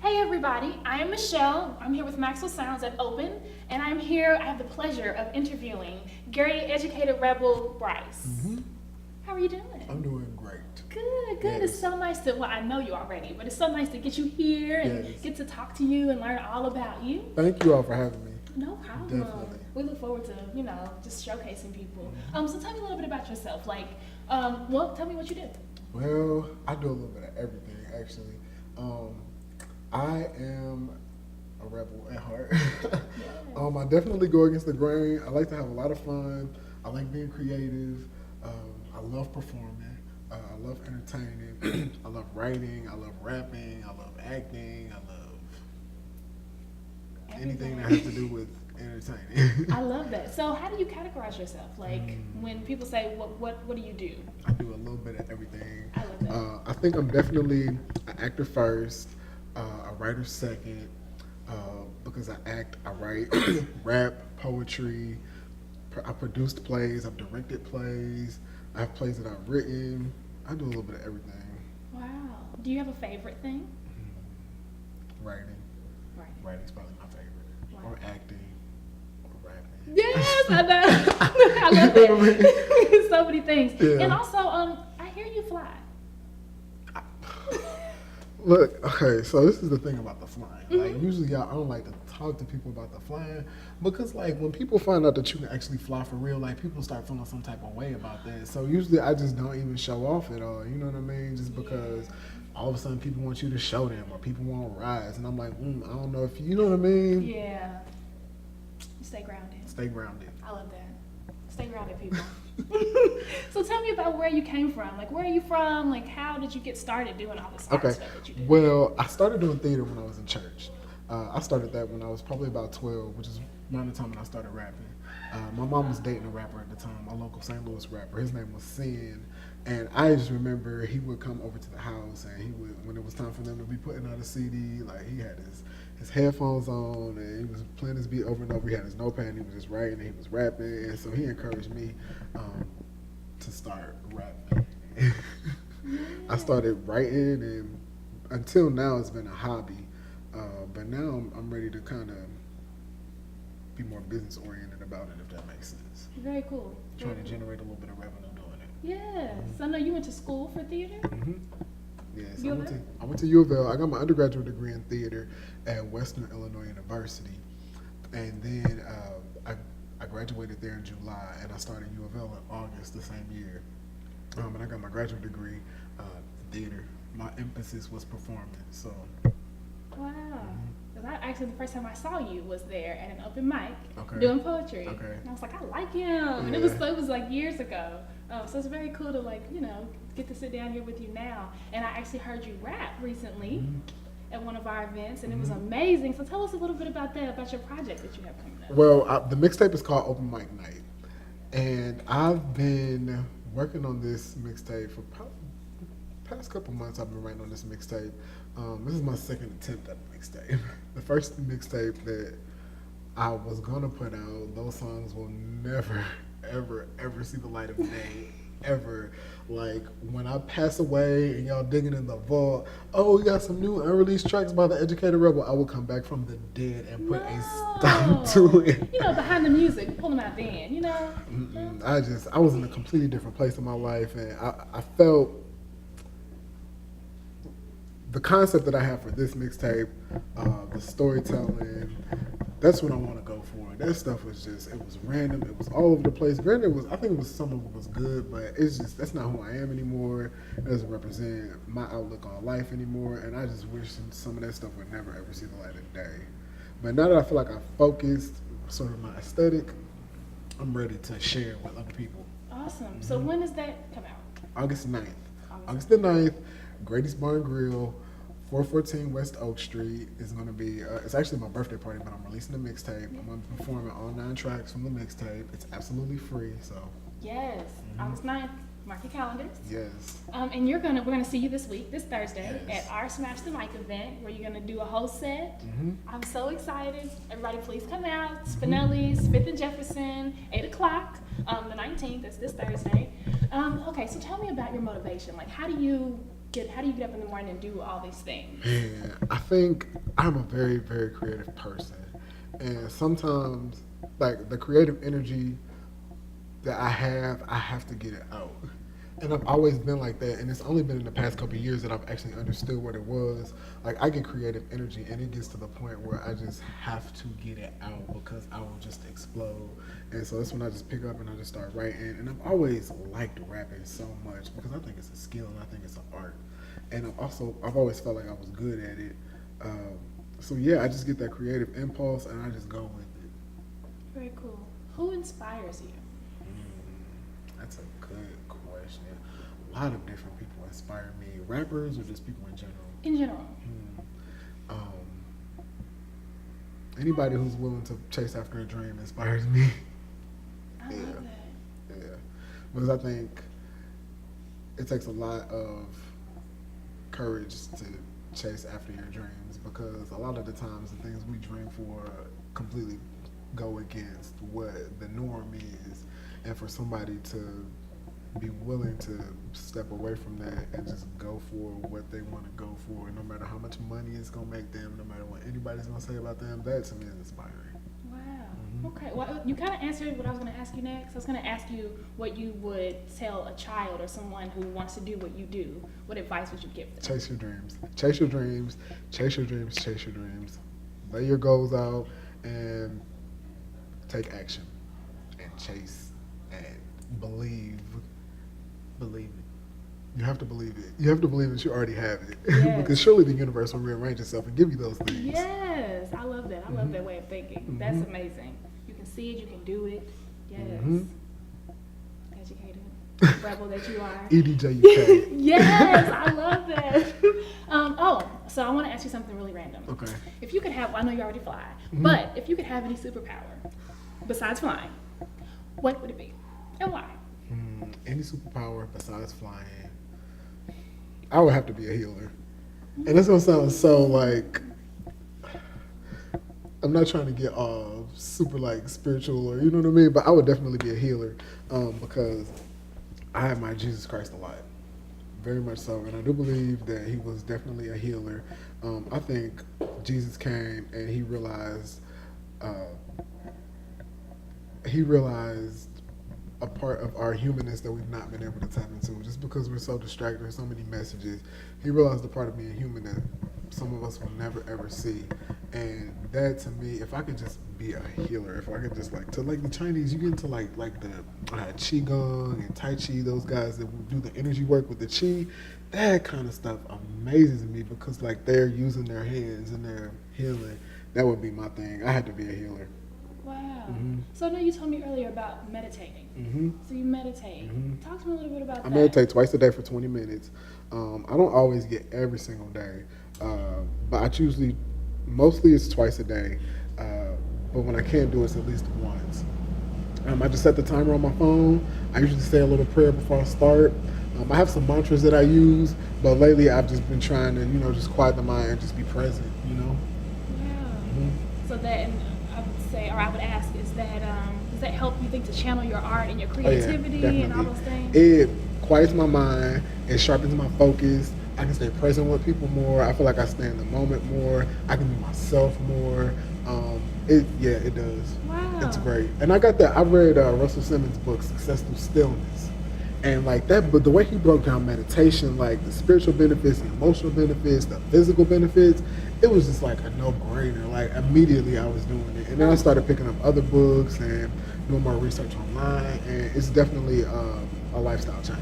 Hey everybody, I am Michelle. I'm here with Maxwellsounds at Open, and I have the pleasure of interviewing Gary Ejukated Rebel Bryce. How are you doing? I'm doing great. Good. Yes. It's so nice to, well, I know you already, but it's so nice to get you here and Yes. get to talk to you and learn all about you. Thank you all for having me. No problem. Definitely. We look forward to, just showcasing people. So tell me a little bit about yourself. Tell me what you do. Well, I do a little bit of everything, actually. I am a rebel at heart. I definitely go against the grain. I like to have a lot of fun. I like being creative. I love performing. I love entertaining. I love writing. I love rapping. I love acting. I love anything that has to do with entertaining. I love that. So how do you categorize yourself? When people say, what do you do? I do a little bit of everything. I love that. I think I'm definitely an actor first, a writer second, because I act, I write, rap, poetry. I produced plays, I've directed plays, I have plays that I've written. I do a little bit of everything. Wow. Do you have a favorite thing? Writing. Writing's probably my favorite. Wow. Or acting, or rapping. Yes, I know. I love that. So many things. Yeah. And also, I hear you fly. Look, okay, so this is the thing about the flying. Like, usually I don't like to talk to people about the flying because, like, when people find out that you can actually fly for real, like, people start feeling some type of way about that. So usually I just don't even show off at all, you know what I mean? Just because all of a sudden people want you to show them or people want rides. And I'm like, I don't know if you know what I mean? Yeah. Stay grounded. Stay grounded. I love that. Stay grounded, people. So tell me about where you came from. Like, where are you from? Like, how did you get started doing all this art stuff that you do? Well, I started doing theater when I was in church. I started that when I was probably about 12, which is around the time when I started rapping. My mom was dating a rapper at the time, a local St. Louis rapper. His name was Sin. And I just remember he would come over to the house and he would, when it was time for them to be putting out a CD, like he had his headphones on and he was playing his beat over and over. He had his notepad and he was just writing and he was rapping. And so he encouraged me to start rapping. I started writing and until now it's been a hobby. But now I'm ready to kind of be more business oriented about it, if that makes sense. Very cool. Trying to generate a little bit of revenue doing it. Yes. So I know you went to school for theater? Yes, U of L? I went to U of L. I got my undergraduate degree in theater at Western Illinois University. And then I graduated there in July and I started U of L in August the same year. And I got my graduate degree in theater. My emphasis was performance, so. Wow. Because actually the first time I saw you was there at an open mic Okay. doing poetry. Okay. And I was like, I like him. And it was like years ago. So it's very cool to get to sit down here with you now. And I actually heard you rap recently at one of our events and it was amazing. So tell us a little bit about that, about your project that you have coming up. Well, the mixtape is called Open Mic Night. And I've been working on this mixtape for probably past couple months. I've been writing on this mixtape. This is my second attempt at a mixtape. The first mixtape that I was gonna put out, those songs will never, ever see the light of day. Ever. Like when I pass away and y'all digging in the vault, we got some new unreleased tracks by the Ejukated Rebel. I will come back from the dead and put a stop to it. Behind the music, pull them out then, I was in a completely different place in my life and I felt the concept that I have for this mixtape, the storytelling, that's what I want to go for. That stuff was it was random, it was all over the place. Granted, I think some of it was good, but that's not who I am anymore. It doesn't represent my outlook on life anymore, and I just wish some of that stuff would never ever see the light of day. But now that I feel like I focused sort of my aesthetic, I'm ready to share it with other people. Awesome. So when does that come out? August 9th. August the 9th, Grady's Bar and Grill, 414 West Oak Street is going to be, it's actually my birthday party, but I'm releasing the mixtape. I'm going to be performing all 9 tracks from the mixtape. It's absolutely free, so. Yes, August 9th, mark your calendars. Yes. And we're gonna see you this week, this Thursday, at our Smash the Mic event, where you're gonna do a whole set. I'm so excited. Everybody please come out. Spinellis, 5th and Jefferson, 8 o'clock, the 19th, that's this Thursday. Okay, so tell me about your motivation. Like, how do you how do you get up in the morning and do all these things? And I think I'm a very, very creative person. And sometimes, like, the creative energy that I have to get it out. And I've always been like that. And it's only been in the past couple of years that I've actually understood what it was. Like, I get creative energy, and it gets to the point where I just have to get it out because I will just explode. And so that's when I just pick up and I just start writing. And I've always liked rapping so much because I think it's a skill and I think it's an art. And I've always felt like I was good at it. So yeah, I just get that creative impulse and I just go with it. Very cool. Who inspires you? That's a good question. A lot of different people inspire me. Rappers or just people in general? In general. Anybody who's willing to chase after a dream inspires me. I love that. Yeah. Because I think it takes a lot of courage to chase after your dreams, because a lot of the times the things we dream for completely go against what the norm is. And for somebody to be willing to step away from that and just go for what they want to go for, no matter how much money it's going to make them, no matter what anybody's going to say about them, that to me is inspiring. Wow. Okay. Well, you kind of answered what I was going to ask you next. I was going to ask you what you would tell a child or someone who wants to do what you do. What advice would you give them? Chase your dreams. Chase your dreams. Chase your dreams. Chase your dreams. Lay your goals out and take action. And chase and believe it. You have to believe it. You have to believe that you already have it. Yes. Because surely the universe will rearrange itself and give you those things. Yes. I love that. I love that way of thinking. That's amazing. You can see it. You can do it. Yes. Educated rebel that you are. EDJUK. Yes. I love that. So I want to ask you something really random. Okay. If you could have, I know you already fly, but if you could have any superpower besides flying, what would it be and why? Any superpower besides flying, I would have to be a healer. And that's gonna sound so like, I'm not trying to get all super like spiritual or you know what I mean, but I would definitely be a healer because I admire Jesus Christ a lot, very much so, and I do believe that he was definitely a healer. I think Jesus came and he realized a part of our humanness that we've not been able to tap into just because we're so distracted with so many messages. He realized the part of being human that some of us will never ever see. And that to me, if I could just be a healer, if I could just like the Chinese, you get into like the Qigong and Tai Chi, those guys that do the energy work with the Qi, that kind of stuff amazes me because like they're using their hands and they're healing. That would be my thing. I had to be a healer. Wow. So I know you told me earlier about meditating. So you meditate. Talk to me a little bit about that. I meditate twice a day for 20 minutes. I don't always get every single day, but I mostly it's twice a day. But when I can't do it, it's at least once. I just set the timer on my phone. I usually say a little prayer before I start. I have some mantras that I use, but lately I've just been trying to, just quiet the mind and just be present, Wow. So that, and I would say, or I would ask, does that help you think to channel your art and your creativity and all those things? It quiets my mind. It sharpens my focus. I can stay present with people more. I feel like I stay in the moment more. I can be myself more. It does. Wow. It's great. And I got that. I read Russell Simmons' book, Success Through Stillness. And like that, but the way he broke down meditation, like the spiritual benefits, the emotional benefits, the physical benefits, it was just like a no-brainer. Like immediately I was doing it. And then I started picking up other books and doing more research online. And it's definitely a lifestyle change,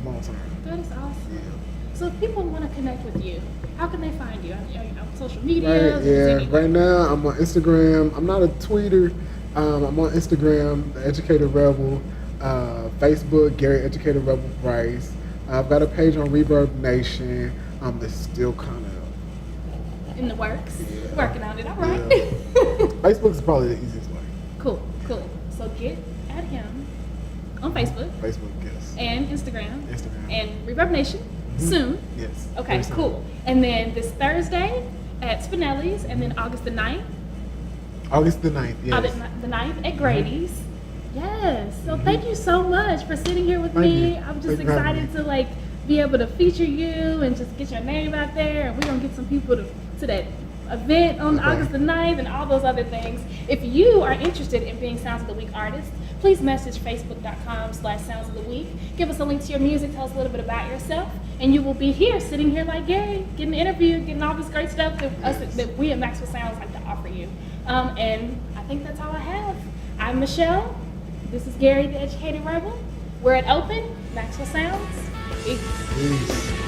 long term. That is awesome. Yeah. So if people want to connect with you, how can they find you? Are you on social media? Right, yeah. Right now I'm on Instagram. I'm not a tweeter. I'm on Instagram, the Ejukated Rebel. Facebook, Gary Ejukated Rebel Bryce. I've got a page on Reverb Nation. That's still kind of in the works. Yeah. Working on it. All right. Yeah. Facebook is probably the easiest way. Cool. So get at him on Facebook. Facebook, yes. And Instagram. And Reverb Nation soon. Yes. Okay, cool. And then this Thursday at Spinellis, and then August the 9th. August the 9th, yes. August the 9th at Grady's. Yes. So thank you so much for sitting here with me. I'm just excited to be able to feature you and just get your name out there. And we're going to get some people to that event on August the 9th and all those other things. If you are interested in being Sounds of the Week artist, please message facebook.com/Sounds of the Week. Give us a link to your music, tell us a little bit about yourself, and you will be here, sitting here like Gary, getting interviewed, getting all this great stuff that we at Maxwell Sounds like to offer you. And I think that's all I have. I'm Michelle. This is Gary, the Ejukated Rebel. We're at Open, Maxwell Sounds. Peace.